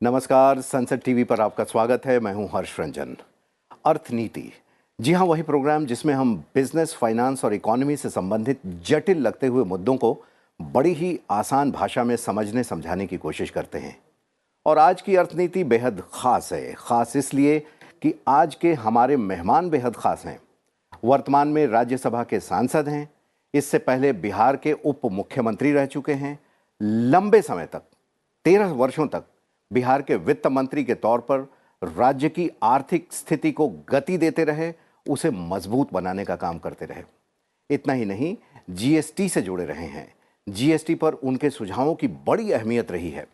नमस्कार, संसद टीवी पर आपका स्वागत है। मैं हूं हर्ष रंजन। अर्थनीति, जी हां, वही प्रोग्राम जिसमें हम बिजनेस, फाइनेंस और इकोनॉमी से संबंधित जटिल लगते हुए मुद्दों को बड़ी ही आसान भाषा में समझने समझाने की कोशिश करते हैं। और आज की अर्थनीति बेहद खास है। खास इसलिए कि आज के हमारे मेहमान बेहद खास हैं। वर्तमान में राज्यसभा के सांसद हैं। इससे पहले बिहार के उप मुख्यमंत्री रह चुके हैं। लंबे समय तक, 13 वर्षों तक बिहार के वित्त मंत्री के तौर पर राज्य की आर्थिक स्थिति को गति देते रहे, उसे मजबूत बनाने का काम करते रहे। इतना ही नहीं, जीएसटी से जुड़े रहे हैं। जीएसटी पर उनके सुझावों की बड़ी अहमियत रही है।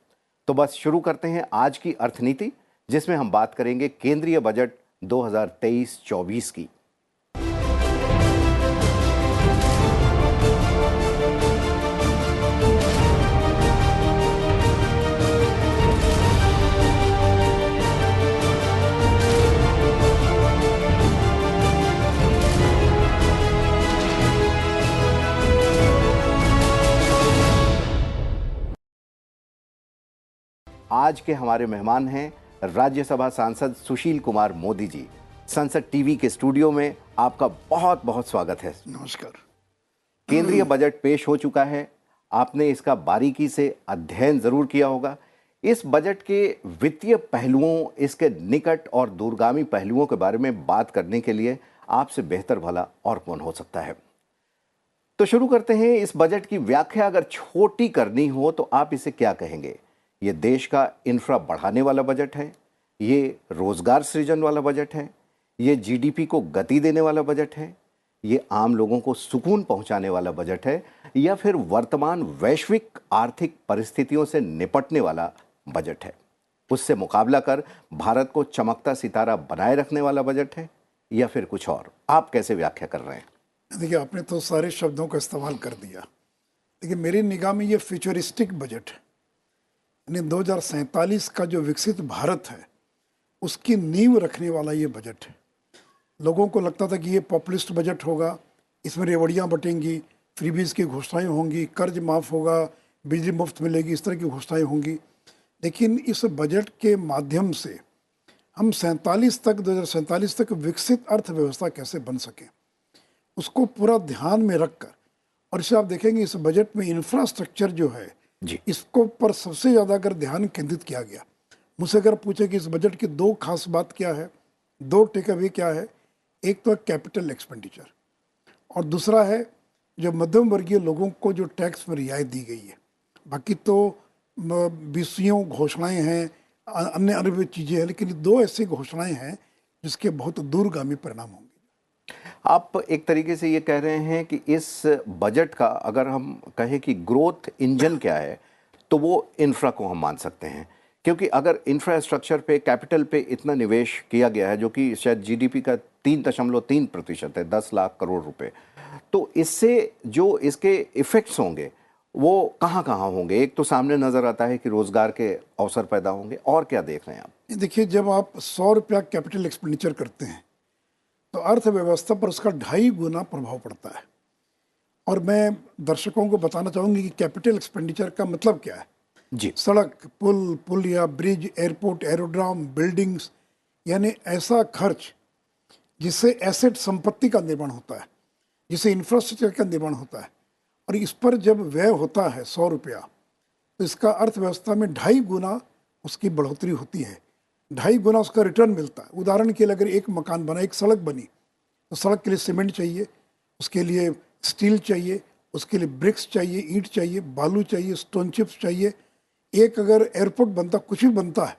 तो बस शुरू करते हैं आज की अर्थनीति, जिसमें हम बात करेंगे केंद्रीय बजट 2023-24 की। आज के हमारे मेहमान हैं राज्यसभा सांसद सुशील कुमार मोदी जी। संसद टीवी के स्टूडियो में आपका बहुत बहुत स्वागत है। नमस्कार। केंद्रीय बजट पेश हो चुका है। आपने इसका बारीकी से अध्ययन जरूर किया होगा। इस बजट के वित्तीय पहलुओं, इसके निकट और दूरगामी पहलुओं के बारे में बात करने के लिए आपसे बेहतर भला और कौन हो सकता है। तो शुरू करते हैं। इस बजट की व्याख्या अगर छोटी करनी हो तो आप इसे क्या कहेंगे? ये देश का इंफ्रा बढ़ाने वाला बजट है, ये रोजगार सृजन वाला बजट है, ये जीडीपी को गति देने वाला बजट है, ये आम लोगों को सुकून पहुंचाने वाला बजट है, या फिर वर्तमान वैश्विक आर्थिक परिस्थितियों से निपटने वाला बजट है, उससे मुकाबला कर भारत को चमकता सितारा बनाए रखने वाला बजट है, या फिर कुछ और? आप कैसे व्याख्या कर रहे हैं? देखिए, आपने तो सारे शब्दों का इस्तेमाल कर दिया, लेकिन मेरी निगाह में ये फ्यूचरिस्टिक बजट है। यानी 2047 का जो विकसित भारत है उसकी नींव रखने वाला ये बजट है। लोगों को लगता था कि ये पॉपुलिस्ट बजट होगा, इसमें रेवड़ियाँ बटेंगी, फ्रीबीज की घोषणाएं होंगी, कर्ज माफ़ होगा, बिजली मुफ्त मिलेगी, इस तरह की घोषणाएं होंगी। लेकिन इस बजट के माध्यम से हम 2047 तक विकसित अर्थव्यवस्था कैसे बन सकें, उसको पूरा ध्यान में रखकर, और इसे आप देखेंगे इस बजट में इंफ्रास्ट्रक्चर जो है जी, इसको पर सबसे ज़्यादा अगर ध्यान केंद्रित किया गया। मुझसे अगर पूछे कि इस बजट की दो खास बात क्या है, दो टेक अवे क्या है, एक तो है कैपिटल एक्सपेंडिचर और दूसरा है जो मध्यम वर्गीय लोगों को जो टैक्स में रियायत दी गई है। बाकी तो बीसियों घोषणाएं हैं, अन्य अन्य चीज़ें हैं, लेकिन दो ऐसी घोषणाएं हैं जिसके बहुत दूरगामी परिणाम होंगे। आप एक तरीके से ये कह रहे हैं कि इस बजट का अगर हम कहें कि ग्रोथ इंजन क्या है, तो वो इंफ्रा को हम मान सकते हैं। क्योंकि अगर इंफ्रास्ट्रक्चर पे, कैपिटल पे इतना निवेश किया गया है, जो कि शायद जीडीपी का 3.3% है, 10 लाख करोड़ रुपए, तो इससे जो इसके इफेक्ट्स होंगे वो कहाँ कहाँ होंगे? एक तो सामने नजर आता है कि रोजगार के अवसर पैदा होंगे, और क्या देख रहे हैं आप? देखिए, जब आप 100 रुपया कैपिटल एक्सपेंडिचर करते हैं तो अर्थव्यवस्था पर उसका 2.5 गुना प्रभाव पड़ता है। और मैं दर्शकों को बताना चाहूँगी कि कैपिटल एक्सपेंडिचर का मतलब क्या है। जी, सड़क, पुल या ब्रिज, एयरपोर्ट, एरोड्राम, बिल्डिंग्स, यानी ऐसा खर्च जिससे एसेट संपत्ति का निर्माण होता है, जिससे इंफ्रास्ट्रक्चर का निर्माण होता है, और इस पर जब व्यय होता है 100 रुपया, तो इसका अर्थव्यवस्था में 2.5 गुना उसकी बढ़ोतरी होती है, 2.5 गुना उसका रिटर्न मिलता है। उदाहरण के लिए अगर एक मकान बना, एक सड़क बनी, तो सड़क के लिए सीमेंट चाहिए, उसके लिए स्टील चाहिए, उसके लिए ब्रिक्स चाहिए, ईंट चाहिए, बालू चाहिए, स्टोन चिप्स चाहिए। एक अगर एयरपोर्ट बनता, कुछ भी बनता है,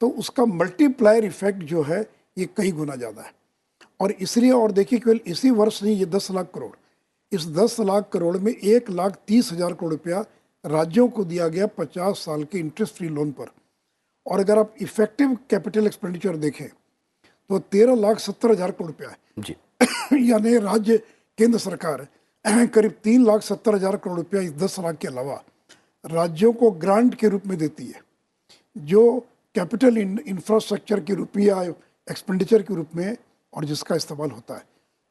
तो उसका मल्टीप्लायर इफेक्ट जो है ये कई गुना ज़्यादा है। और इसलिए, और देखिए, केवल इसी वर्ष नहीं, ये 10 लाख करोड़, इस 10 लाख करोड़ में 1,30,000 करोड़ रुपया राज्यों को दिया गया 50 साल के इंटरेस्ट फ्री लोन पर। और अगर आप इफेक्टिव कैपिटल एक्सपेंडिचर देखें तो 13,70,000 करोड़ रुपया है। जी, यानी राज्य, केंद्र सरकार करीब 3,70,000 करोड़ रुपया इस 10 लाख के अलावा राज्यों को ग्रांट के रूप में देती है, जो कैपिटल इंफ्रास्ट्रक्चर के रूप में या एक्सपेंडिचर के रूप में, और जिसका इस्तेमाल होता है।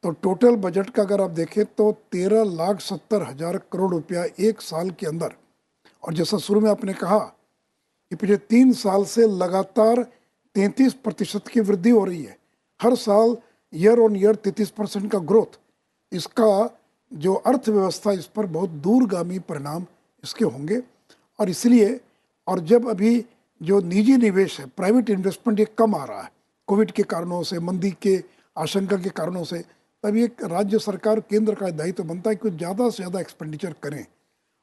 तो टोटल बजट का अगर आप देखें तो 13,70,000 करोड़ रुपया एक साल के अंदर। और जैसा शुरू में आपने कहा कि पिछले 3 साल से लगातार 33% की वृद्धि हो रही है। हर साल ईयर ऑन ईयर 33% का ग्रोथ। इसका जो अर्थव्यवस्था, इस पर बहुत दूरगामी परिणाम इसके होंगे। और इसलिए, और जब अभी जो निजी निवेश है, प्राइवेट इन्वेस्टमेंट, ये कम आ रहा है कोविड के कारणों से, मंदी के आशंका के कारणों से, तब ये राज्य सरकार, केंद्र का दायित्व बनता है कि कुछ ज़्यादा से ज़्यादा एक्सपेंडिचर करें।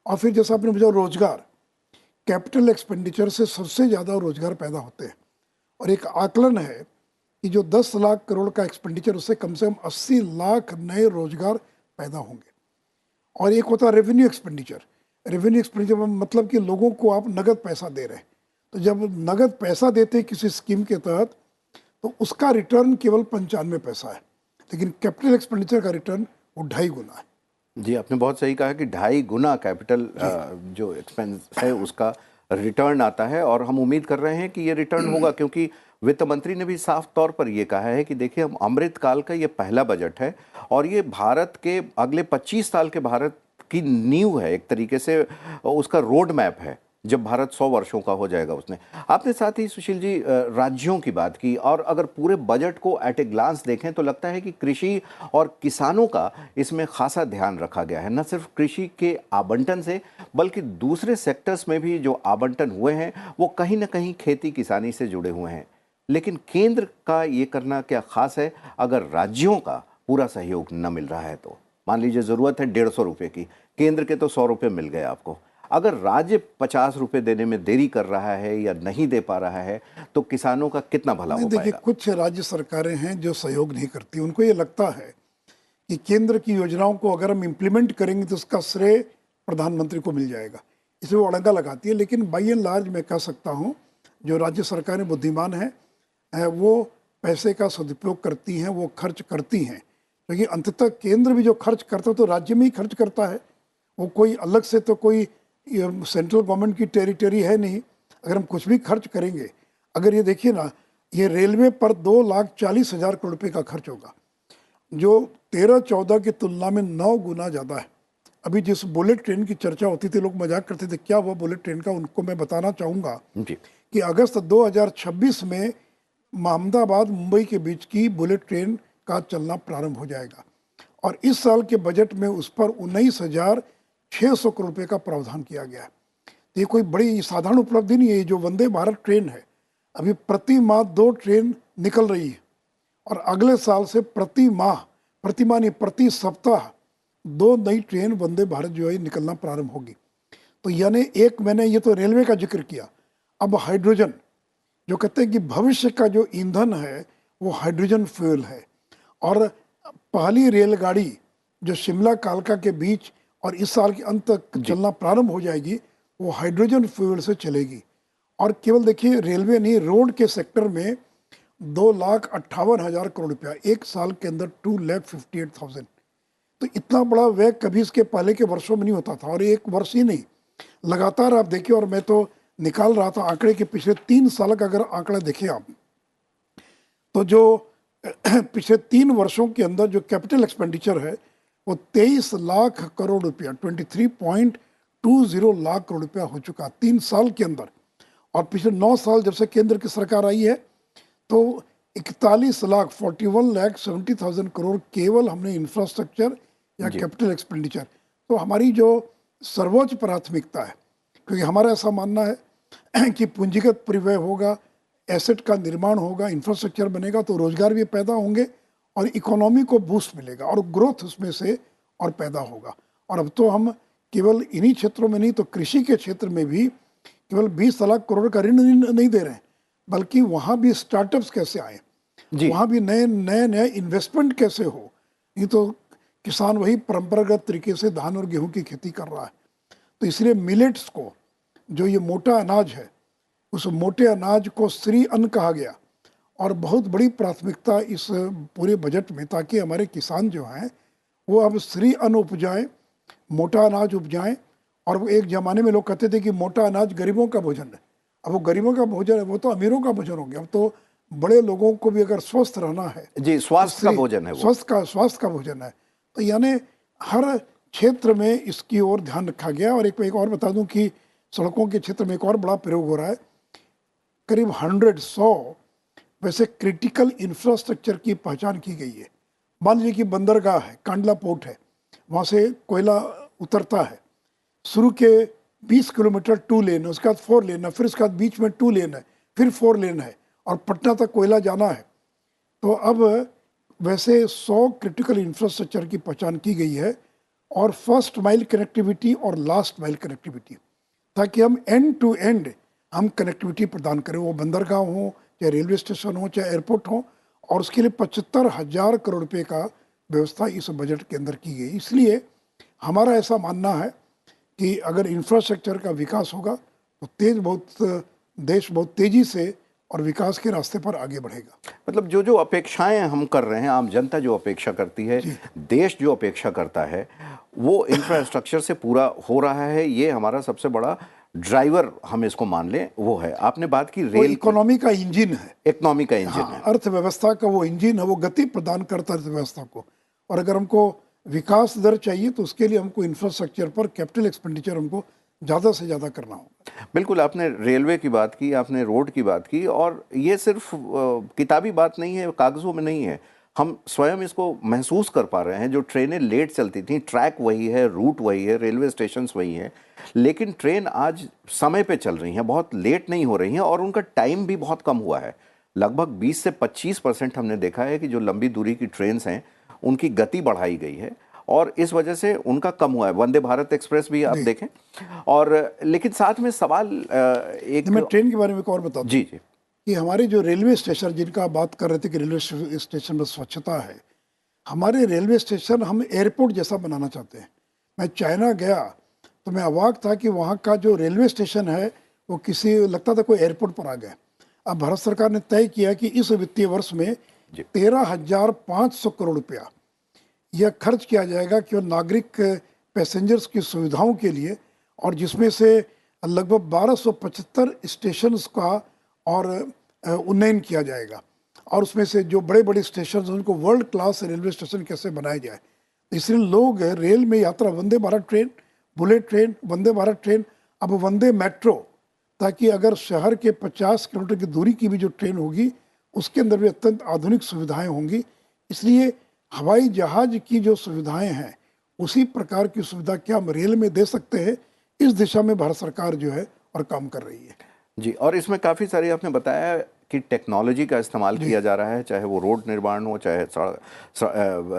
और फिर जैसा आपने पूछा, रोजगार, कैपिटल एक्सपेंडिचर से सबसे ज़्यादा रोजगार पैदा होते हैं। और एक आकलन है कि जो 10 लाख करोड़ का एक्सपेंडिचर, उससे कम से कम 80 लाख नए रोजगार पैदा होंगे। और एक होता है रेवेन्यू एक्सपेंडिचर। रेवेन्यू एक्सपेंडिचर मतलब कि लोगों को आप नगद पैसा दे रहे हैं। तो जब नगद पैसा देते हैं किसी स्कीम के तहत, तो उसका रिटर्न केवल 95 पैसा है, लेकिन कैपिटल एक्सपेंडिचर का रिटर्न वो 2.5 गुना है। जी, आपने बहुत सही कहा कि 2.5 गुना कैपिटल जो एक्सपेंस है उसका रिटर्न आता है, और हम उम्मीद कर रहे हैं कि ये रिटर्न होगा, क्योंकि वित्त मंत्री ने भी साफ तौर पर ये कहा है कि देखिए, हम अमृत काल का ये पहला बजट है और ये भारत के अगले 25 साल के भारत की नींव है, एक तरीके से उसका रोड मैप है, जब भारत 100 वर्षों का हो जाएगा उसने। आपने साथ ही सुशील जी राज्यों की बात की, और अगर पूरे बजट को एट ए ग्लांस देखें तो लगता है कि कृषि और किसानों का इसमें खासा ध्यान रखा गया है। न सिर्फ कृषि के आवंटन से, बल्कि दूसरे सेक्टर्स में भी जो आवंटन हुए हैं वो कहीं ना कहीं खेती किसानी से जुड़े हुए हैं। लेकिन केंद्र का ये करना क्या खास है अगर राज्यों का पूरा सहयोग न मिल रहा है तो? मान लीजिए ज़रूरत है 150 रुपये की, केंद्र के तो 100 रुपये मिल गए आपको, अगर राज्य 50 रुपये देने में देरी कर रहा है या नहीं दे पा रहा है तो किसानों का कितना भला हो देखिए, पाएगा? कुछ राज्य सरकारें हैं जो सहयोग नहीं करती। उनको ये लगता है कि केंद्र की योजनाओं को अगर हम इम्प्लीमेंट करेंगे तो उसका श्रेय प्रधानमंत्री को मिल जाएगा, इसलिए वो अड़ंगा लगाती है। लेकिन बाई एंड लार्ज मैं कह सकता हूँ, जो राज्य सरकारें बुद्धिमान हैं, वो पैसे का सदुपयोग करती हैं, वो खर्च करती हैं। क्योंकि अंततः केंद्र भी जो खर्च करता है तो राज्य में ही खर्च करता है। वो कोई अलग से तो कोई सेंट्रल गवर्नमेंट की टेरिटरी है नहीं। अगर हम कुछ भी खर्च करेंगे, अगर ये देखिए ना, ये रेलवे पर 2,40,000 करोड़ रुपये का खर्च होगा, जो 13-14 की तुलना में 9 गुना ज़्यादा है। अभी जिस बुलेट ट्रेन की चर्चा होती थी, लोग मजाक करते थे क्या हुआ बुलेट ट्रेन का, उनको मैं बताना चाहूँगा जी। कि अगस्त 2026 में अहमदाबाद मुंबई के बीच की बुलेट ट्रेन का चलना प्रारंभ हो जाएगा। और इस साल के बजट में उस पर 19,600 करोड़ रुपये का प्रावधान किया गया है। तो ये कोई बड़ी साधारण उपलब्धि नहीं है। जो वंदे भारत ट्रेन है, अभी प्रति माह 2 ट्रेन निकल रही है, और अगले साल से प्रति माह नहीं, प्रति सप्ताह 2 नई ट्रेन वंदे भारत जो है निकलना प्रारंभ होगी। तो यानी एक, मैंने ये तो रेलवे का जिक्र किया, अब हाइड्रोजन, जो कहते हैं कि भविष्य का जो ईंधन है वो हाइड्रोजन फ्यूल है। और पहली रेलगाड़ी जो शिमला कालका के बीच और इस साल के अंत तक चलना प्रारंभ हो जाएगी, वो हाइड्रोजन फ्यूल से चलेगी। और केवल देखिए, रेलवे नहीं, रोड के सेक्टर में 2,58,000 करोड़ रुपया एक साल के अंदर, 2,58,000। तो इतना बड़ा व्यय कभी इसके पहले के वर्षों में नहीं होता था, और एक वर्ष ही नहीं, लगातार आप देखिए। और मैं तो निकाल रहा था आंकड़े के पिछले 3 साल का अगर आंकड़ा देखें आप, तो जो पिछले 3 वर्षों के अंदर जो कैपिटल एक्सपेंडिचर है वो 23 लाख करोड़ रुपया, 23.20 लाख करोड़ रुपया हो चुका 3 साल के अंदर। और पिछले 9 साल जब से केंद्र की सरकार आई है, तो 41,71,70,000 करोड़ केवल हमने इंफ्रास्ट्रक्चर या कैपिटल एक्सपेंडिचर। तो हमारी जो सर्वोच्च प्राथमिकता है, क्योंकि हमारा ऐसा मानना है कि पूंजीगत परिव्यय होगा, एसेट का निर्माण होगा, इंफ्रास्ट्रक्चर बनेगा, तो रोजगार भी पैदा होंगे और इकोनॉमी को बूस्ट मिलेगा और ग्रोथ उसमें से और पैदा होगा। और अब तो हम केवल इन्हीं क्षेत्रों में नहीं, तो कृषि के क्षेत्र में भी केवल 20 लाख करोड़ का ऋण नहीं दे रहे हैं, बल्कि वहाँ भी स्टार्टअप्स कैसे आए, वहाँ भी नए इन्वेस्टमेंट कैसे हो। ये तो किसान वही परंपरागत तरीके से धान और गेहूं की खेती कर रहा है। तो इसलिए मिलेट्स को, जो ये मोटा अनाज है, उस मोटे अनाज को श्री अन्न कहा गया, और बहुत बड़ी प्राथमिकता इस पूरे बजट में, ताकि हमारे किसान जो हैं वो अब श्री अन्न उपजाएं, मोटा अनाज उपजाएं। और वो एक ज़माने में लोग कहते थे कि मोटा अनाज गरीबों का भोजन है, अब वो गरीबों का भोजन है, वो तो अमीरों का भोजन हो गया। अब तो बड़े लोगों को भी अगर स्वस्थ रहना है, जी, स्वास्थ्य का भोजन है वो। स्वास्थ्य का भोजन है। तो यानी हर क्षेत्र में इसकी ओर ध्यान रखा गया। और एक और बता दूं कि सड़कों के क्षेत्र में एक और बड़ा प्रयोग हो रहा है करीब 100 वैसे क्रिटिकल इंफ्रास्ट्रक्चर की पहचान की गई है। मान लीजिए कि बंदरगाह है, कांडला पोर्ट है, वहाँ से कोयला उतरता है, शुरू के 20 किलोमीटर 2 लेन है, उसके बाद 4 लेन है, फिर उसके बाद बीच में 2 लेन है, फिर 4 लेन है, और पटना तक कोयला जाना है। तो अब वैसे 100 क्रिटिकल इंफ्रास्ट्रक्चर की पहचान की गई है, और फर्स्ट माइल कनेक्टिविटी और लास्ट माइल कनेक्टिविटी, ताकि हम एंड टू एंड हम कनेक्टिविटी प्रदान करें, वो बंदरगाह हो, चाहे रेलवे स्टेशन हो, चाहे एयरपोर्ट हो। और उसके लिए 75,000 करोड़ रुपए का व्यवस्था इस बजट के अंदर की गई। इसलिए हमारा ऐसा मानना है कि अगर इंफ्रास्ट्रक्चर का विकास होगा तो देश बहुत तेजी से और विकास के रास्ते पर आगे बढ़ेगा। मतलब जो जो अपेक्षाएं हम कर रहे हैं, आम जनता जो अपेक्षा करती है, देश जो अपेक्षा करता है, वो इंफ्रास्ट्रक्चर से पूरा हो रहा है। ये हमारा सबसे बड़ा ड्राइवर हम इसको मान लें वो है। आपने बात की वो रेल, इकोनॉमी का इंजन है, इकोनॉमी का इंजन हाँ, है। अर्थव्यवस्था का वो इंजन है, वो गति प्रदान करता है अर्थव्यवस्था को। और अगर हमको विकास दर चाहिए तो उसके लिए हमको इंफ्रास्ट्रक्चर पर कैपिटल एक्सपेंडिचर हमको ज़्यादा से ज़्यादा करना होगा। बिल्कुल, आपने रेलवे की बात की, आपने रोड की बात की, और ये सिर्फ किताबी बात नहीं है, कागज़ों में नहीं है, हम स्वयं इसको महसूस कर पा रहे हैं। जो ट्रेनें लेट चलती थी, ट्रैक वही है, रूट वही है, रेलवे स्टेशंस वही हैं, लेकिन ट्रेन आज समय पे चल रही हैं, बहुत लेट नहीं हो रही हैं, और उनका टाइम भी बहुत कम हुआ है। लगभग 20 से 25% हमने देखा है कि जो लंबी दूरी की ट्रेन्स हैं उनकी गति बढ़ाई गई है, और इस वजह से उनका कम हुआ है। वंदे भारत एक्सप्रेस भी आप देखें, और लेकिन साथ में सवाल एक, मैं ट्रेन के बारे में एक और बता दूं जी जी, कि हमारे जो रेलवे स्टेशन जिनका आप बात कर रहे थे कि रेलवे स्टेशन में स्वच्छता है, हमारे रेलवे स्टेशन हम एयरपोर्ट जैसा बनाना चाहते हैं। मैं चाइना गया तो मैं अवाक था कि वहाँ का जो रेलवे स्टेशन है वो किसी लगता था कोई एयरपोर्ट पर आ गया। अब भारत सरकार ने तय किया कि इस वित्तीय वर्ष में 13,500 करोड़ रुपया यह खर्च किया जाएगा केवल नागरिक पैसेंजर्स की सुविधाओं के लिए, और जिसमें से लगभग 1275 स्टेशन का और उन्नयन किया जाएगा। और उसमें से जो बड़े बड़े स्टेशन हैं उनको वर्ल्ड क्लास रेलवे स्टेशन कैसे बनाया जाए। इसलिए लोग रेल में यात्रा, Vande Bharat train, bullet train, Vande Bharat train, अब वंदे मेट्रो, ताकि अगर शहर के 50 किलोमीटर की दूरी की भी जो ट्रेन होगी उसके अंदर भी अत्यंत आधुनिक सुविधाएं होंगी। इसलिए हवाई जहाज की जो सुविधाएं हैं उसी प्रकार की सुविधा क्या हम रेल में दे सकते हैं, इस दिशा में भारत सरकार जो है और काम कर रही है। जी। और इसमें काफ़ी सारी आपने बताया कि टेक्नोलॉजी का इस्तेमाल किया जा रहा है, चाहे वो रोड निर्माण हो, चाहे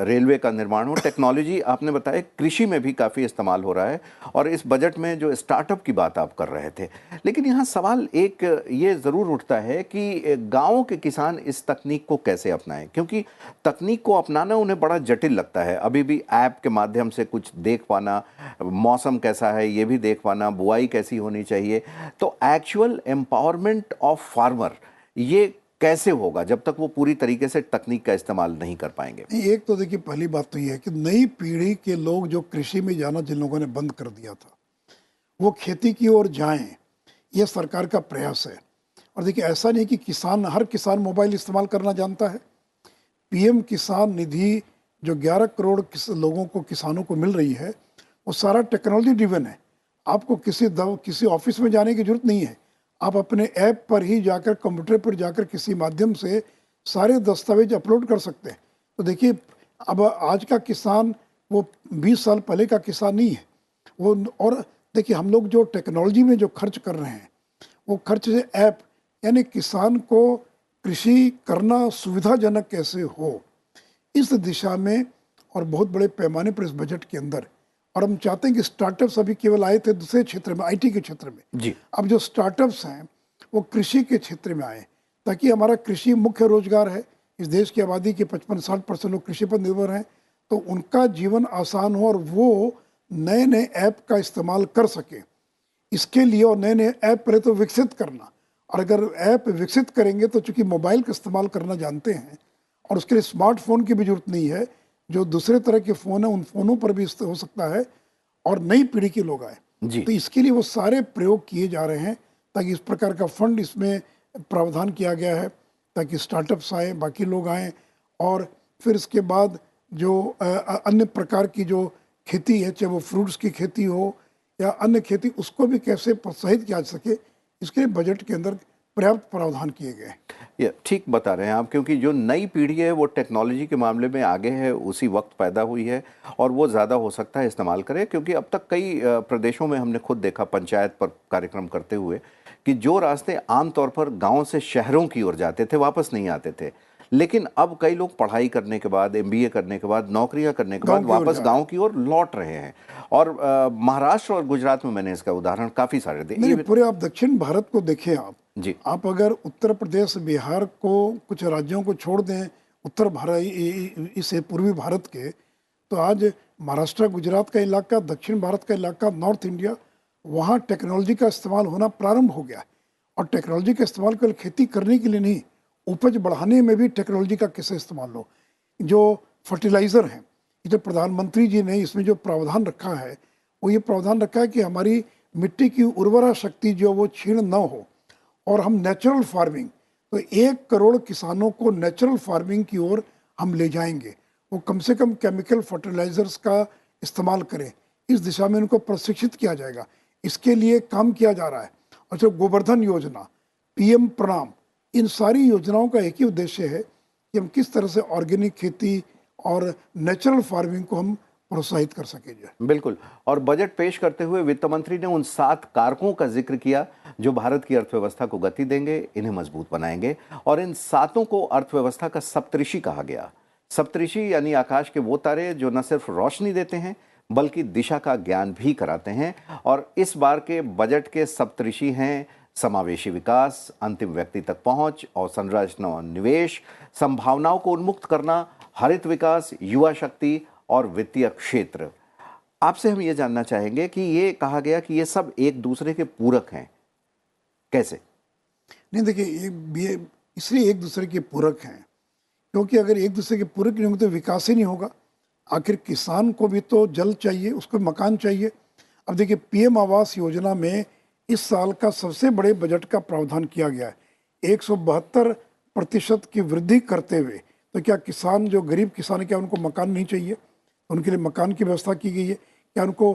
रेलवे का निर्माण हो। टेक्नोलॉजी आपने बताया कृषि में भी काफ़ी इस्तेमाल हो रहा है, और इस बजट में जो स्टार्टअप की बात आप कर रहे थे। लेकिन यहाँ सवाल एक ये ज़रूर उठता है कि गाँव के किसान इस तकनीक को कैसे अपनाएं, क्योंकि तकनीक को अपनाना उन्हें बड़ा जटिल लगता है। अभी भी ऐप के माध्यम से कुछ देख पाना, मौसम कैसा है ये भी देख पाना, बुआई कैसी होनी चाहिए, तो एक्चुअल एम्पावरमेंट ऑफ फार्मर ये कैसे होगा जब तक वो पूरी तरीके से तकनीक का इस्तेमाल नहीं कर पाएंगे? एक तो देखिए, पहली बात तो ये है कि नई पीढ़ी के लोग जो कृषि में जाना जिन लोगों ने बंद कर दिया था वो खेती की ओर जाएं, ये सरकार का प्रयास है। और देखिए, ऐसा नहीं कि हर किसान मोबाइल इस्तेमाल करना जानता है। पीएम किसान निधि जो 11 करोड़ लोगों को, किसानों को मिल रही है, वो सारा टेक्नोलॉजी ड्रिवन है। आपको किसी ऑफिस में जाने की जरूरत नहीं है। आप अपने ऐप पर ही जाकर, कंप्यूटर पर जाकर किसी माध्यम से सारे दस्तावेज अपलोड कर सकते हैं। तो देखिए, अब आज का किसान वो 20 साल पहले का किसान नहीं है वो। और देखिए, हम लोग जो टेक्नोलॉजी में जो खर्च कर रहे हैं वो खर्च से ऐप, यानी किसान को कृषि करना सुविधाजनक कैसे हो, इस दिशा में और बहुत बड़े पैमाने पर इस बजट के अंदर। और हम चाहते हैं कि स्टार्टअप्स अभी केवल आए थे दूसरे क्षेत्र में, आईटी के क्षेत्र में, जी। अब जो स्टार्टअप्स हैं वो कृषि के क्षेत्र में आए, ताकि हमारा कृषि मुख्य रोजगार है। इस देश की आबादी के 55-60% लोग कृषि पर निर्भर हैं, तो उनका जीवन आसान हो और वो नए नए ऐप का इस्तेमाल कर सके। इसके लिए और नए नए ऐप पहले तो विकसित करना, और अगर ऐप विकसित करेंगे तो चूंकि मोबाइल का इस्तेमाल करना जानते हैं, और उसके लिए स्मार्टफोन की भी जरूरत नहीं है, जो दूसरे तरह के फ़ोन हैं उन फ़ोनों पर भी हो सकता है, और नई पीढ़ी के लोग आए। जी। तो इसके लिए वो सारे प्रयोग किए जा रहे हैं, ताकि इस प्रकार का फंड इसमें प्रावधान किया गया है, ताकि स्टार्टअप्स आए, बाकी लोग आएँ। और फिर इसके बाद जो अन्य प्रकार की जो खेती है, चाहे वो फ्रूट्स की खेती हो या अन्य खेती, उसको भी कैसे प्रोत्साहित किया जा सके, इसके लिए बजट के अंदर पर्याप्त प्रावधान किए गए हैं। ये ठीक बता रहे हैं आप, क्योंकि जो नई पीढ़ी है वो टेक्नोलॉजी के मामले में आगे है, उसी वक्त पैदा हुई है और वो ज़्यादा हो सकता है इस्तेमाल करे। क्योंकि अब तक कई प्रदेशों में हमने खुद देखा पंचायत पर कार्यक्रम करते हुए कि जो रास्ते आमतौर पर गांव से शहरों की ओर जाते थे वापस नहीं आते थे, लेकिन अब कई लोग पढ़ाई करने के बाद, एमबीए करने के बाद, नौकरियां करने के बाद गाँव की ओर वापस जा रहे गांव की ओर लौट रहे हैं। और महाराष्ट्र और गुजरात में मैंने इसका उदाहरण काफ़ी सारे हैं। नहीं, पूरे आप दक्षिण भारत को देखें आप। जी आप अगर उत्तर प्रदेश, बिहार को, कुछ राज्यों को छोड़ दें उत्तर भारत, इसे पूर्वी भारत के, तो आज महाराष्ट्र, गुजरात का इलाका, दक्षिण भारत का इलाका, नॉर्थ इंडिया, वहाँ टेक्नोलॉजी का इस्तेमाल होना प्रारंभ हो गया है। और टेक्नोलॉजी का इस्तेमाल केवल खेती करने के लिए नहीं, उपज बढ़ाने में भी टेक्नोलॉजी का कैसे इस्तेमाल हो। जो फर्टिलाइज़र हैं, ये जो प्रधानमंत्री जी ने इसमें जो प्रावधान रखा है, वो ये प्रावधान रखा है कि हमारी मिट्टी की उर्वरा शक्ति जो वो क्षीण न हो, और हम नेचुरल फार्मिंग, तो 1 करोड़ किसानों को नेचुरल फार्मिंग की ओर हम ले जाएंगे। वो कम से कम केमिकल फर्टिलाइजर्स का इस्तेमाल करें, इस दिशा में उनको प्रशिक्षित किया जाएगा। इसके लिए काम किया जा रहा है। और जो गोवर्धन योजना, पीएम प्रणाम, इन सारी योजनाओं का एक ही उद्देश्य है कि हम किस तरह से ऑर्गेनिक खेती और नेचुरल फार्मिंग को हम प्रोत्साहित कर सकें। बिल्कुल। और बजट पेश करते हुए वित्त मंत्री ने उन 7 कारकों का जिक्र किया जो भारत की अर्थव्यवस्था को गति देंगे, इन्हें मजबूत बनाएंगे। और इन 7 को अर्थव्यवस्था का सप्तऋषि कहा गया। सप्तऋषि यानी आकाश के वो तारे जो न सिर्फ रोशनी देते हैं बल्कि दिशा का ज्ञान भी कराते हैं। और इस बार के बजट के सप्तऋषि हैं समावेशी विकास, अंतिम व्यक्ति तक पहुंच, अवसंरचना और निवेश, संभावनाओं को उन्मुक्त करना, हरित विकास, युवा शक्ति और वित्तीय क्षेत्र। आपसे हम ये जानना चाहेंगे कि ये कहा गया कि ये सब एक दूसरे के पूरक हैं, कैसे? नहीं, देखिए, ये इसलिए एक दूसरे के पूरक हैं क्योंकि अगर एक दूसरे के पूरक नहीं होंगे तो विकास ही नहीं होगा। आखिर किसान को भी तो जल चाहिए, उसको मकान चाहिए। अब देखिए, पीएम आवास योजना में इस साल का सबसे बड़े बजट का प्रावधान किया गया है 172% की वृद्धि करते हुए। तो क्या किसान, जो गरीब किसान है, क्या उनको मकान नहीं चाहिए? उनके लिए मकान की व्यवस्था की गई है। क्या उनको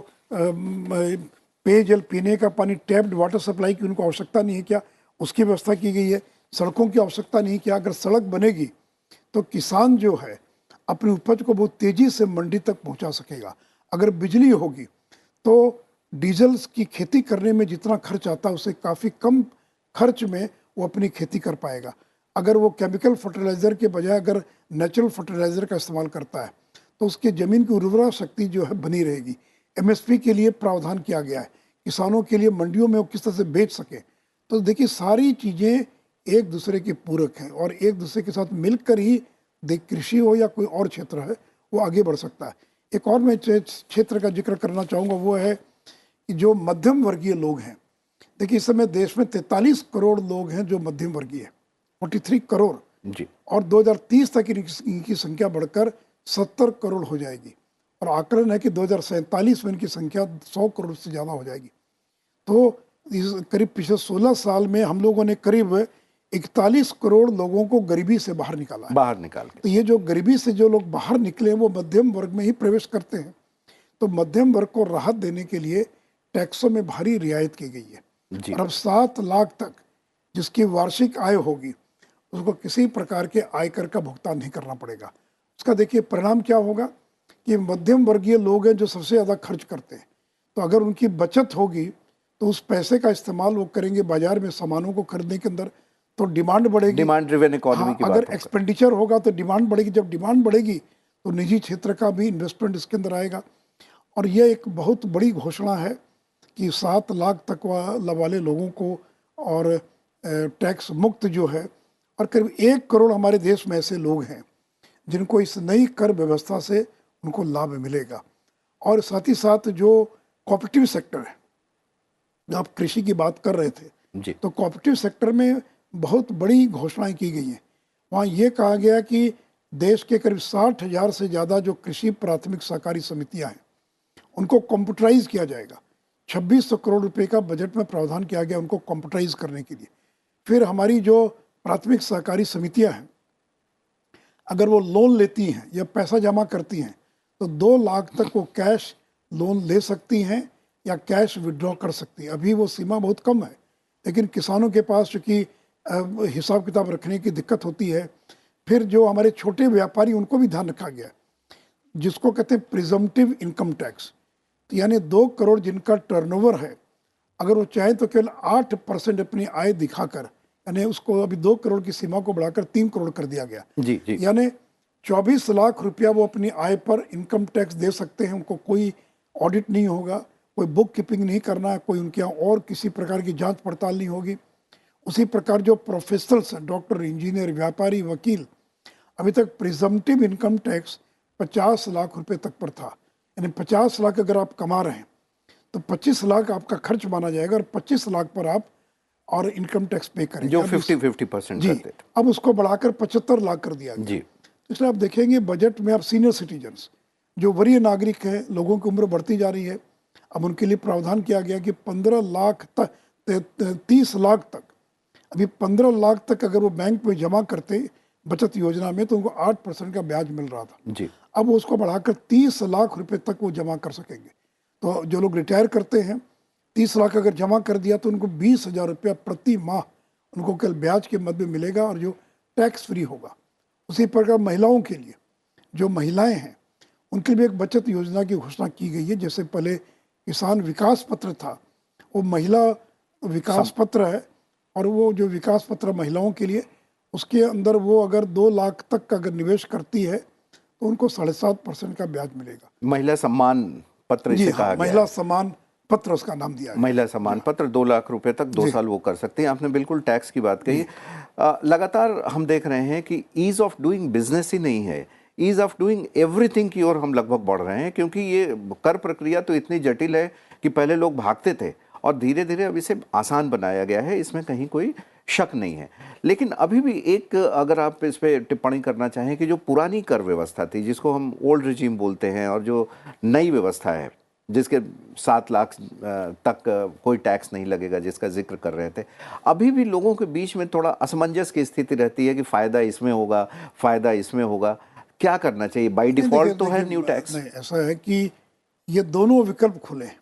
पेयजल, पीने का पानी, टैप्ड वाटर सप्लाई की उनको आवश्यकता नहीं है क्या? उसकी व्यवस्था की गई है। सड़कों की आवश्यकता नहीं, क्या अगर सड़क बनेगी तो किसान जो है अपनी उपज को बहुत तेज़ी से मंडी तक पहुंचा सकेगा। अगर बिजली होगी तो डीजल की खेती करने में जितना खर्च आता है उससे काफ़ी कम खर्च में वो अपनी खेती कर पाएगा। अगर वो केमिकल फर्टिलाइज़र के बजाय अगर नेचुरल फर्टिलाइज़र का इस्तेमाल करता है तो उसके ज़मीन की उर्वरा शक्ति जो है बनी रहेगी। एमएसपी के लिए प्रावधान किया गया है, किसानों के लिए मंडियों में वो किस तरह से बेच सके। तो देखिए, सारी चीज़ें एक दूसरे के पूरक हैं और एक दूसरे के साथ मिलकर ही कृषि हो या कोई और क्षेत्र है वो आगे बढ़ सकता है। एक और मैं क्षेत्र का जिक्र करना चाहूँगा, वो है कि जो मध्यम वर्गीय लोग हैं। देखिए, इस समय देश में 43 करोड़ लोग हैं जो मध्यम वर्गीय है, 43 करोड़ जी। और 2030 तक इनकी संख्या बढ़कर 70 करोड़ हो जाएगी। और आकलन है कि 2047 में इनकी संख्या 100 करोड़ से ज़्यादा हो जाएगी। तो इस करीब पिछले 16 साल में हम लोगों ने करीब 41 करोड़ लोगों को गरीबी से बाहर निकाला है। बाहर निकाल के। तो ये जो गरीबी से जो लोग बाहर निकले हैं वो मध्यम वर्ग में ही प्रवेश करते हैं। तो मध्यम वर्ग को राहत देने के लिए टैक्सों में भारी रियायत की गई है। जी। और अब 7 लाख तक जिसकी वार्षिक आय होगी उसको किसी प्रकार के आयकर का भुगतान नहीं करना पड़ेगा। उसका देखिए परिणाम क्या होगा कि मध्यम वर्गीय लोग हैं जो सबसे ज़्यादा खर्च करते हैं। तो अगर उनकी बचत होगी तो उस पैसे का इस्तेमाल वो करेंगे बाजार में सामानों को खरीदने के अंदर, तो डिमांड बढ़ेगी। डिमांड ड्रिवन इकोनॉमी हाँ, की बात अगर होकर। एक्सपेंडिचर होगा तो डिमांड बढ़ेगी। जब डिमांड बढ़ेगी तो निजी क्षेत्र का भी इन्वेस्टमेंट इसके अंदर आएगा। और यह एक बहुत बड़ी घोषणा है कि 7 लाख तक वाले लोगों को और टैक्स मुक्त जो है, और करीब 1 करोड़ हमारे देश में ऐसे लोग हैं जिनको इस नई कर व्यवस्था से उनको लाभ मिलेगा। और साथ ही साथ जो कोऑपरेटिव सेक्टर है, जो आप कृषि की बात कर रहे थे, जी। तो कोऑपरेटिव सेक्टर में बहुत बड़ी घोषणाएं की गई हैं। वहाँ ये कहा गया कि देश के करीब 60,000 से ज़्यादा जो कृषि प्राथमिक सहकारी समितियां हैं उनको कंप्यूटराइज किया जाएगा। 2600 करोड़ रुपए का बजट में प्रावधान किया गया उनको कंप्यूटराइज करने के लिए। फिर हमारी जो प्राथमिक सहकारी समितियां हैं, अगर वो लोन लेती हैं या पैसा जमा करती हैं तो 2 लाख तक वो कैश लोन ले सकती हैं या कैश विड्रॉ कर सकती हैं। अभी वो सीमा बहुत कम है, लेकिन किसानों के पास चूँकि हिसाब किताब रखने की दिक्कत होती है। फिर जो हमारे छोटे व्यापारी उनको भी ध्यान रखा गया, जिसको कहते हैं प्रिजम्पटिव इनकम टैक्स। तो यानी 2 करोड़ जिनका टर्नओवर है, अगर वो चाहे तो केवल 8% अपनी आय दिखाकर, यानी उसको अभी 2 करोड़ की सीमा को बढ़ाकर 3 करोड़ कर दिया गया। जी जी। यानी 24 लाख रुपया वो अपनी आय पर इनकम टैक्स दे सकते हैं। उनको कोई ऑडिट नहीं होगा, कोई बुक कीपिंग नहीं करना है, कोई उनके यहाँ और किसी प्रकार की जांच पड़ताल नहीं होगी। उसी प्रकार जो प्रोफेशनल्स हैं, डॉक्टर, इंजीनियर, व्यापारी, वकील, अभी तक प्रिजम्पटिव इनकम टैक्स 50 लाख रुपए तक पर था। यानी 50 लाख अगर आप कमा रहे हैं तो 25 लाख आपका खर्च माना जाएगा और 25 लाख पर आप और इनकम टैक्स पे करेंगे। जो अब 50-50% जी, करते थे। अब उसको बढ़ाकर 75 लाख कर दिया गया। जी तो इसलिए आप देखेंगे बजट में, आप सीनियर सिटीजन्स जो वरीय नागरिक हैं, लोगों की उम्र बढ़ती जा रही है, अब उनके लिए प्रावधान किया गया कि 15 लाख तक, 30 लाख तक, अभी 15 लाख तक अगर वो बैंक में जमा करते बचत योजना में तो उनको 8% का ब्याज मिल रहा था। जी। अब वो उसको बढ़ाकर 30 लाख रुपए तक वो जमा कर सकेंगे। तो जो लोग रिटायर करते हैं, 30 लाख अगर जमा कर दिया तो उनको 20,000 रुपया प्रति माह उनको केवल ब्याज के मद में मिलेगा और जो टैक्स फ्री होगा। उसी प्रकार महिलाओं के लिए, जो महिलाएं हैं उनके लिए एक बचत योजना की घोषणा की गई है। जैसे पहले किसान विकास पत्र था, वो महिला विकास पत्र है, और वो जो विकास पत्र महिलाओं के लिए, उसके अंदर वो अगर 2 लाख तक का अगर निवेश करती है तो उनको 7.5% का ब्याज मिलेगा। महिला सम्मान पत्र जी इसे हाँ, कहा गया महिला है। सम्मान पत्र उसका नाम दिया गया। महिला सम्मान पत्र 2 लाख रुपए तक 2 जी साल वो कर सकते हैं। आपने बिल्कुल टैक्स की बात कही। लगातार हम देख रहे हैं कि ईज ऑफ डूइंग बिजनेस ही नहीं है, ईज ऑफ डूइंग एवरीथिंग की ओर हम लगभग बढ़ रहे हैं, क्योंकि ये कर प्रक्रिया तो इतनी जटिल है कि पहले लोग भागते थे और धीरे धीरे अब इसे आसान बनाया गया है, इसमें कहीं कोई शक नहीं है। लेकिन अभी भी एक, अगर आप इस पे टिप्पणी करना चाहें कि जो पुरानी कर व्यवस्था थी, जिसको हम ओल्ड रिजीम बोलते हैं, और जो नई व्यवस्था है जिसके 7 लाख तक कोई टैक्स नहीं लगेगा, जिसका जिक्र कर रहे थे, अभी भी लोगों के बीच में थोड़ा असमंजस की स्थिति रहती है कि फ़ायदा इसमें होगा, फ़ायदा इसमें होगा। क्या करना चाहिए? बाय नहीं, डिफ़ॉल्ट तो है न्यू टैक्स। नहीं, ऐसा है कि ये दोनों विकल्प खुले हैं।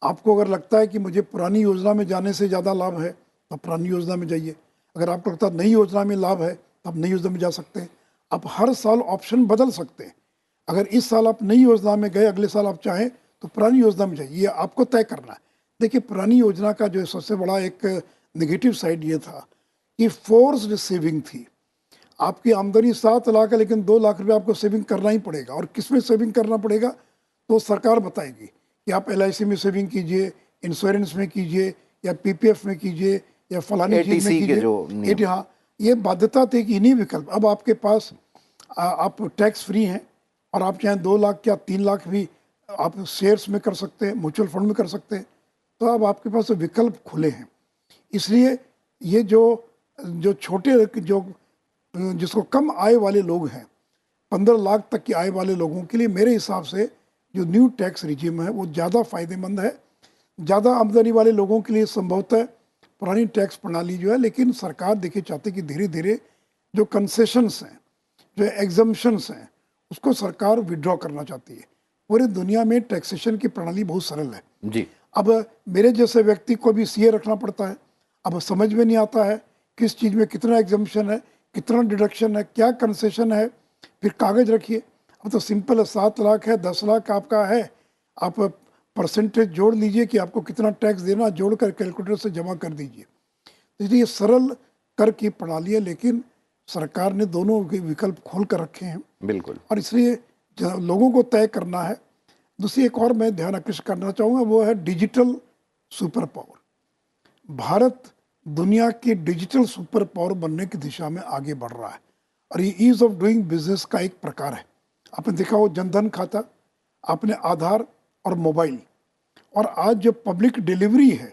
आपको अगर लगता है कि मुझे पुरानी योजना में जाने से ज़्यादा लाभ है तो पुरानी योजना में जाइए। अगर आपको लगता है नई योजना में लाभ है तो आप नई योजना में जा सकते हैं। आप हर साल ऑप्शन बदल सकते हैं। अगर इस साल आप नई योजना में गए, अगले साल आप चाहें तो पुरानी योजना में जाइए, ये आपको तय करना है। देखिए, पुरानी योजना का जो सबसे बड़ा एक नेगेटिव साइड ये था कि फोर्स्ड सेविंग थी। आपकी आमदनी 7 लाख है लेकिन 2 लाख रुपये आपको सेविंग करना ही पड़ेगा। और किस में सेविंग करना पड़ेगा तो सरकार बताएगी कि आप LIC में सेविंग कीजिए, इंश्योरेंस में कीजिए, या PPF में कीजिए, या फलानी चीज़ में ATC के कीजिए। जो नियम। हाँ, ये बाध्यता थी कि इन्हीं विकल्प। अब आपके पास आप टैक्स फ्री हैं और आप चाहें 2 लाख या 3 लाख भी आप शेयर्स में कर सकते हैं, म्यूचुअल फंड में कर सकते हैं। तो अब आपके पास विकल्प खुले हैं। इसलिए ये जो जो छोटे, जो जिसको कम आय वाले लोग हैं, 15 लाख तक की आय वाले लोगों के लिए मेरे हिसाब से जो न्यू टैक्स रिजीम है वो ज़्यादा फायदेमंद है। ज़्यादा आमदनी वाले लोगों के लिए संभवतः पुरानी टैक्स प्रणाली जो है, लेकिन सरकार देखिए चाहती कि धीरे धीरे जो कंसेशंस हैं, जो एग्जम्पशंस हैं, उसको सरकार विड्रॉ करना चाहती है। पूरी दुनिया में टैक्सेशन की प्रणाली बहुत सरल है। जी। अब मेरे जैसे व्यक्ति को भी CA रखना पड़ता है। अब समझ में नहीं आता है किस चीज़ में कितना एग्जम्पशन है, कितना डिडक्शन है, क्या कंसेशन है, फिर कागज रखिए। अब तो सिंपल है, 7 लाख है, 10 लाख आपका है, आप परसेंटेज जोड़ लीजिए कि आपको कितना टैक्स देना, जोड़कर कैलकुलेटर से जमा कर दीजिए। तो इसलिए सरल कर की प्रणाली है, लेकिन सरकार ने दोनों के विकल्प खोल कर रखे हैं बिल्कुल। और इसलिए लोगों को तय करना है। दूसरी एक और मैं ध्यान आकृष्ट करना चाहूँगा, वो है डिजिटल सुपर पावर। भारत दुनिया की डिजिटल सुपर पावर बनने की दिशा में आगे बढ़ रहा है और ये ईज ऑफ डूइंग बिजनेस का एक प्रकार है। आपने देखा हो जनधन खाता, आपने आधार और मोबाइल, और आज जो पब्लिक डिलीवरी है,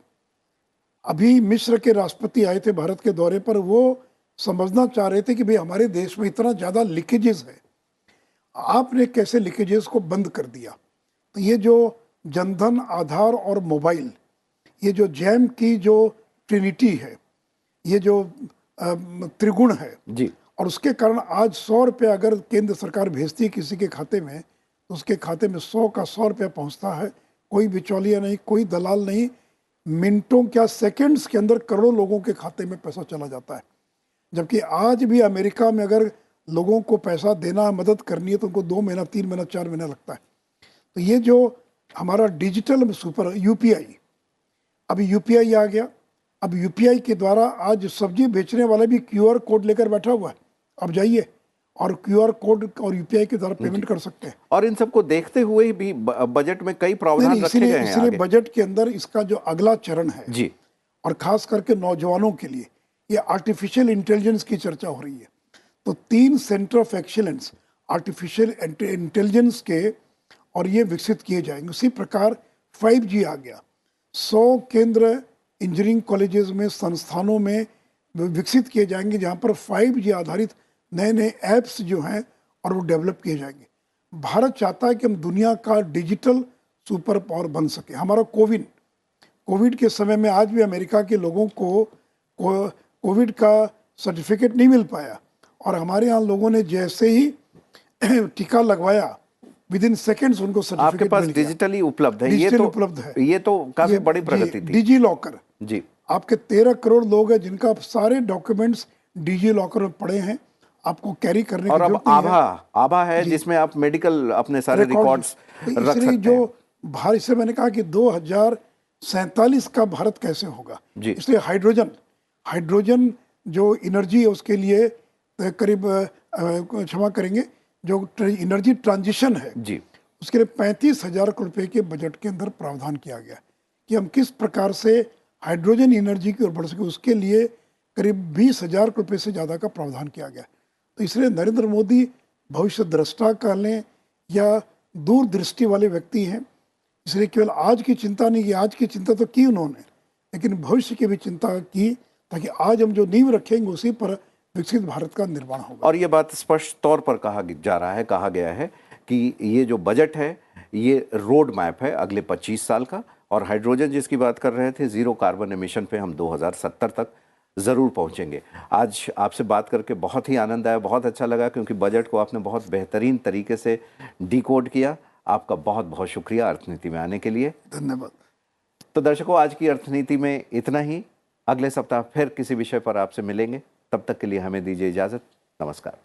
अभी मिस्र के राष्ट्रपति आए थे भारत के दौरे पर, वो समझना चाह रहे थे कि भाई हमारे देश में इतना ज़्यादा लीकेजेस है, आपने कैसे लीकेजेस को बंद कर दिया। तो ये जो जनधन, आधार और मोबाइल, ये जो जैम की जो ट्रिनिटी है, ये जो त्रिगुण है, जी। और उसके कारण आज 100 रुपये अगर केंद्र सरकार भेजती है किसी के खाते में, तो उसके खाते में 100 का 100 रुपया पहुँचता है। कोई बिचौलिया नहीं, कोई दलाल नहीं, मिनटों क्या सेकंड्स के अंदर करोड़ों लोगों के खाते में पैसा चला जाता है। जबकि आज भी अमेरिका में अगर लोगों को पैसा देना, मदद करनी है तो उनको 2 महीना, 3 महीना, 4 महीना लगता है। तो ये जो हमारा डिजिटल सुपर यूपीआई, अभी यूपीआई आ गया। अब यूपीआई के द्वारा आज सब्जी बेचने वाला भी क्यूआर कोड लेकर बैठा हुआ है। अब जाइए और क्यूआर कोड और यूपीआई के द्वारा पेमेंट कर सकते हैं। और इन सबको देखते हुए भी बजट में कई प्रावधान रखे गए हैं इसीलिए आगे। बजट के अंदर इसका जो अगला चरण है, जी, और खास करके नौजवानों के लिए ये आर्टिफिशियल इंटेलिजेंस की चर्चा हो रही है। तो 3 centre of excellence artificial intelligence के और ये विकसित किए जाएंगे। उसी प्रकार 5G आ गया। 100 केंद्र इंजीनियरिंग कॉलेजेस में, संस्थानों में विकसित किए जाएंगे जहाँ पर 5G आधारित नए नए ऐप्स जो हैं और वो डेवलप किए जाएंगे। भारत चाहता है कि हम दुनिया का डिजिटल सुपर पावर बन सके। हमारा कोविड के समय में आज भी अमेरिका के लोगों को कोविड का सर्टिफिकेट नहीं मिल पाया, और हमारे यहाँ लोगों ने जैसे ही टीका लगवाया विद इन सेकेंड्स उनको आपके सर्टिफिकेट पास मिल गया। डिजिटली उपलब्ध है। डिजिटल उपलब्ध है। ये तो काफी ये बड़ी प्रगति थी। डिजी लॉकर, जी, आपके 13 करोड़ लोग हैं जिनका सारे डॉक्यूमेंट्स डिजी लॉकर में पड़े हैं, आपको कैरी करने और की अब जरूरत नहीं है। आभा है जिसमें आप मेडिकल अपने सारे रिकॉर्ड्स तो रख इसलिए सकते जो हैं। भारत से मैंने कहा कि 2047 का भारत कैसे होगा, जी। इसलिए हाइड्रोजन जो एनर्जी है उसके लिए करीब क्षमा करेंगे, जो एनर्जी ट्रांजिशन है जी, उसके लिए 35,000 करोड़ रुपए के बजट के अंदर प्रावधान किया गया है कि हम किस प्रकार से हाइड्रोजन एनर्जी की ओर बढ़ सके। उसके लिए करीब 20,000 करोड़ रुपए से ज़्यादा का प्रावधान किया गया है। तो इसलिए नरेंद्र मोदी भविष्य दृष्टा कह लें या दूरदृष्टि वाले व्यक्ति हैं। इसलिए केवल आज की चिंता नहीं की, आज की चिंता तो की उन्होंने, लेकिन भविष्य की भी चिंता की, ताकि आज हम जो नींव रखेंगे उसी पर विकसित भारत का निर्माण होगा। और ये बात स्पष्ट तौर पर कहा गया है कि ये जो बजट है ये रोड मैप है अगले 25 साल का। और हाइड्रोजन जिसकी बात कर रहे थे, जीरो कार्बन एमिशन पे हम 2070 तक ज़रूर पहुंचेंगे। आज आपसे बात करके बहुत ही आनंद आया, बहुत अच्छा लगा, क्योंकि बजट को आपने बहुत बेहतरीन तरीके से डिकोड किया। आपका बहुत बहुत शुक्रिया अर्थनीति में आने के लिए। धन्यवाद। तो दर्शकों, आज की अर्थनीति में इतना ही। अगले सप्ताह फिर किसी विषय पर आपसे मिलेंगे। तब तक के लिए हमें दीजिए इजाज़त। नमस्कार।